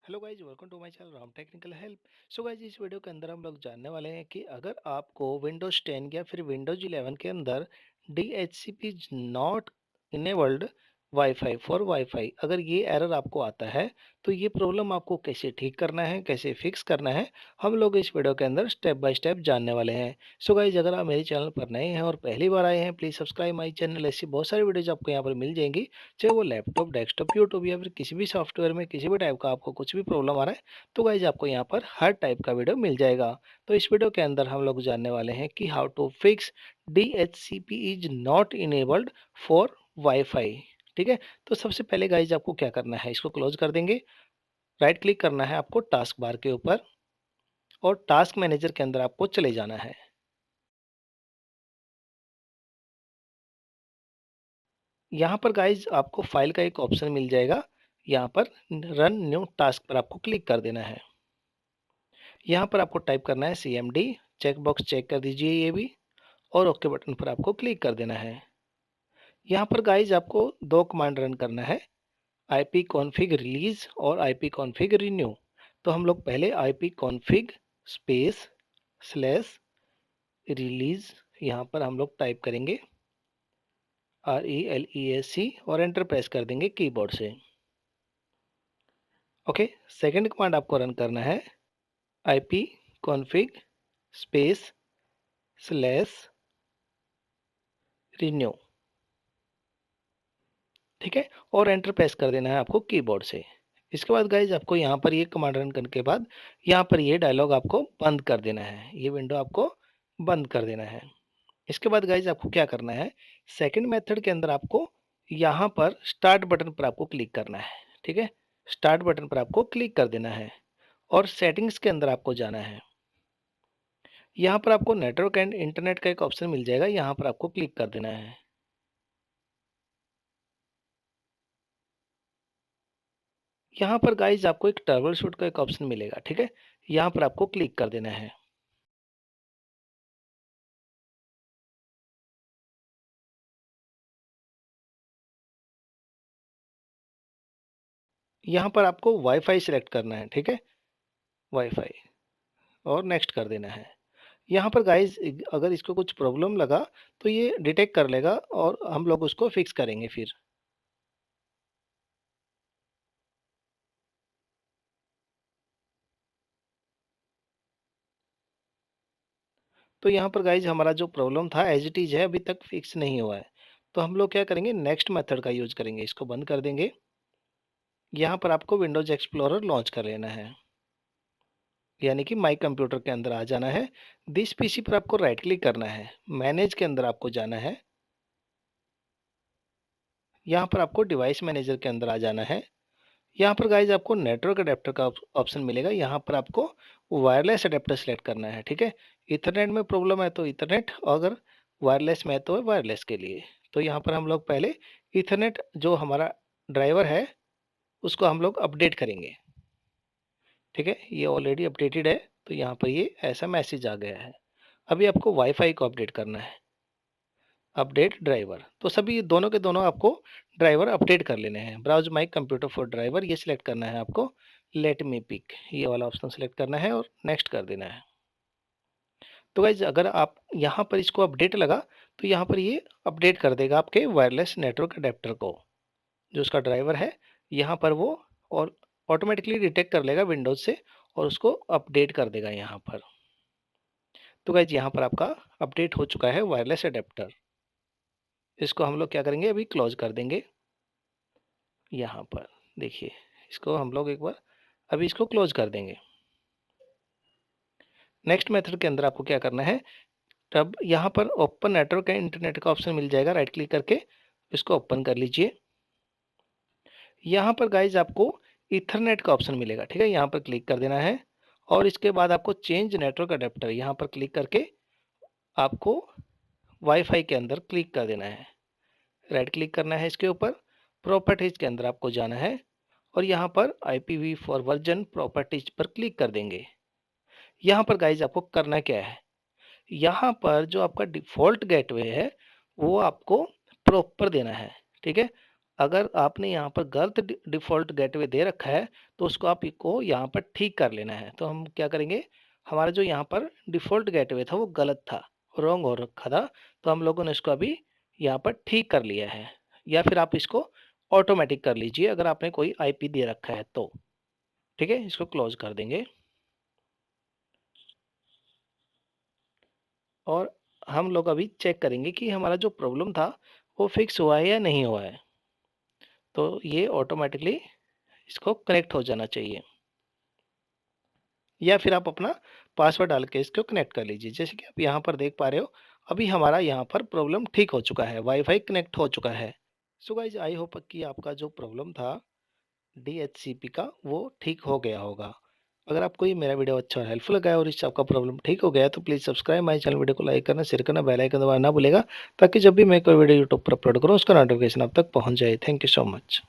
Hello guys, welcome to my channel Ram technical help. So guys, इस video के अंदर हम लोग जानने वाले हैं कि अगर आपको विंडोज 10 या फिर विंडोज 11 के अंदर DHCP not enabled wifi for wifi, अगर ये एरर आपको आता है तो ये प्रॉब्लम आपको कैसे ठीक करना है, कैसे फिक्स करना है, हम लोग इस वीडियो के अंदर स्टेप बाय स्टेप जानने वाले हैं। सो गाइज, अगर आप मेरे चैनल पर नए हैं और पहली बार आए हैं, प्लीज सब्सक्राइब माई चैनल। ऐसी बहुत सारी वीडियोज आपको यहाँ पर मिल जाएंगी, चाहे वो लैपटॉप, डेस्कटॉप, यूट्यूब या फिर किसी भी सॉफ्टवेयर में किसी भी टाइप का आपको कुछ भी प्रॉब्लम आ रहा है तो गाइज आपको यहाँ पर हर टाइप का वीडियो मिल जाएगा। तो इस वीडियो के अंदर हम लोग जानने वाले हैं कि how to fix DHCP is not enabled for wifi. ठीक है, तो सबसे पहले गाइज आपको क्या करना है, इसको क्लोज कर देंगे। राइट क्लिक करना है आपको टास्क बार के ऊपर और टास्क मैनेजर के अंदर आपको चले जाना है। यहाँ पर गाइज आपको फाइल का एक ऑप्शन मिल जाएगा, यहाँ पर रन न्यू टास्क पर आपको क्लिक कर देना है। यहाँ पर आपको टाइप करना है CMD, चेक बॉक्स चेक कर दीजिए ये भी, और ओके बटन पर आपको क्लिक कर देना है। यहाँ पर गाइज आपको दो कमांड रन करना है, IP कॉन्फ़िग रिलीज और IP कॉन्फ़िग रिन्यू। तो हम लोग पहले IP config space slash release यहाँ पर हम लोग टाइप करेंगे RELEAC और एंटर प्रेस कर देंगे कीबोर्ड से। ओके, सेकंड कमांड आपको रन करना है IP config space slash renew. ठीक है, और एंटर प्रेस कर देना है आपको कीबोर्ड से। इसके बाद गाइज आपको यहाँ पर ये कमांड रन करने के बाद यहाँ पर ये डायलॉग आपको बंद कर देना है, ये विंडो आपको बंद कर देना है। इसके बाद गाइज आपको क्या करना है, सेकंड मेथड के अंदर आपको यहाँ पर स्टार्ट बटन पर आपको क्लिक करना है। ठीक है, स्टार्ट बटन पर आपको क्लिक कर देना है और सेटिंग्स के अंदर आपको जाना है। यहाँ पर आपको नेटवर्क एंड इंटरनेट का एक ऑप्शन मिल जाएगा, यहाँ पर आपको क्लिक कर देना है। यहाँ पर गाइज आपको एक ट्रबल शूट का एक ऑप्शन मिलेगा। ठीक है, यहाँ पर आपको क्लिक कर देना है। यहाँ पर आपको वाईफाई सिलेक्ट करना है। ठीक है, वाईफाई और नेक्स्ट कर देना है। यहाँ पर गाइज अगर इसको कुछ प्रॉब्लम लगा तो ये डिटेक्ट कर लेगा और हम लोग उसको फिक्स करेंगे फिर। तो यहाँ पर गाइज हमारा जो प्रॉब्लम था एज इट इज है, अभी तक फिक्स नहीं हुआ है। तो हम लोग क्या करेंगे, नेक्स्ट मेथड का यूज करेंगे, इसको बंद कर देंगे। यहाँ पर आपको विंडोज एक्सप्लोरर लॉन्च कर लेना है, यानी कि माई कंप्यूटर के अंदर आ जाना है। दिस PC पर आपको राइट क्लिक करना है, मैनेज के अंदर आपको जाना है। यहाँ पर आपको डिवाइस मैनेजर के अंदर आ जाना है। यहाँ पर गाइज आपको नेटवर्क अडेप्टर का ऑप्शन मिलेगा, यहाँ पर आपको वायरलेस अडेप्टर सेलेक्ट करना है। ठीक है, इथरनेट में प्रॉब्लम है तो इथरनेट, अगर वायरलेस में है तो वायरलेस के लिए। तो यहाँ पर हम लोग पहले इथरनेट जो हमारा ड्राइवर है उसको हम लोग अपडेट करेंगे। ठीक है, ये ऑलरेडी अपडेटेड है तो यहाँ पर ये ऐसा मैसेज आ गया है। अभी आपको वाईफाई को अपडेट करना है, अपडेट ड्राइवर। तो सभी दोनों के दोनों आपको ड्राइवर अपडेट कर लेने हैं। Browse my computer for driver ये सिलेक्ट करना है आपको, लेट मी पिक ये वाला ऑप्शन सेलेक्ट करना है और नेक्स्ट कर देना है। तो गाइज अगर आप यहाँ पर इसको अपडेट लगा तो यहाँ पर ये अपडेट कर देगा आपके वायरलेस नेटवर्क अडेप्टर को, जो उसका ड्राइवर है यहाँ पर वो, और ऑटोमेटिकली डिटेक्ट कर लेगा विंडोज से और उसको अपडेट कर देगा यहाँ पर। तो गाइज यहाँ पर आपका अपडेट हो चुका है वायरलेस अडेप्टर। इसको हम लोग क्या करेंगे, अभी क्लोज कर देंगे। यहाँ पर देखिए, इसको हम लोग एक बार अभी इसको क्लोज कर देंगे। नेक्स्ट मेथड के अंदर आपको क्या करना है, तब यहाँ पर ओपन नेटवर्क एंड इंटरनेट का ऑप्शन मिल जाएगा, राइट क्लिक करके इसको ओपन कर लीजिए। यहाँ पर गाइज आपको इथरनेट का ऑप्शन मिलेगा। ठीक है, यहाँ पर क्लिक कर देना है और इसके बाद आपको चेंज नेटवर्क अडेप्टर यहाँ पर क्लिक करके आपको वाईफाई के अंदर क्लिक कर देना है। राइट क्लिक करना है इसके ऊपर, प्रॉपर्टीज के अंदर आपको जाना है और यहाँ पर IPv4 वर्जन प्रॉपर्टीज पर क्लिक कर देंगे। यहाँ पर गाइज आपको करना क्या है, यहाँ पर जो आपका डिफ़ॉल्ट गेटवे है वो आपको प्रॉपर देना है। ठीक है, अगर आपने यहाँ पर गलत डिफ़ॉल्ट गेटवे दे रखा है, तो उसको आप को यहाँ पर ठीक कर लेना है। तो हम क्या करेंगे, हमारा जो यहाँ पर डिफ़ॉल्ट गेटवे था वो गलत था, रॉन्ग हो रखा था, तो हम लोगों ने इसको अभी यहाँ पर ठीक कर लिया है। या फिर आप इसको ऑटोमैटिक कर लीजिए अगर आपने कोई आईपी दे रखा है तो। ठीक है? इसको क्लोज़ कर देंगे। और हम लोग अभी चेक करेंगे कि हमारा जो प्रॉब्लम था, वो फिक्स हुआ है या नहीं हुआ है। तो ये ऑटोमैटिकली इसको कनेक्ट हो जाना चाहिए। या फिर आप अपना पासवर्ड डाल के इसको कनेक्ट कर लीजिए। जैसे कि आप यहाँ पर देख पा रहे हो, अभी हमारा यहाँ पर प्रॉब्लम ठीक हो चुका है, वाईफ़ाई कनेक्ट हो चुका है। सो गाइज़ आई होप कि आपका जो प्रॉब्लम था डीएचसीपी का, वो ठीक हो गया होगा। अगर आपको ये मेरा वीडियो अच्छा और हेल्पफुल लगा है और इससे आपका प्रॉब्लम ठीक हो गया है, तो please subscribe my channel, video को लाइक करना, शेयर करना, बेल आइकन दबाना ना भूलिएगा, ताकि जब भी मैं कोई वीडियो यूट्यूब पर अपलोड करूँ, उसका नोटिफ़िकेशन आप तक पहुँच जाए। Thank you so much.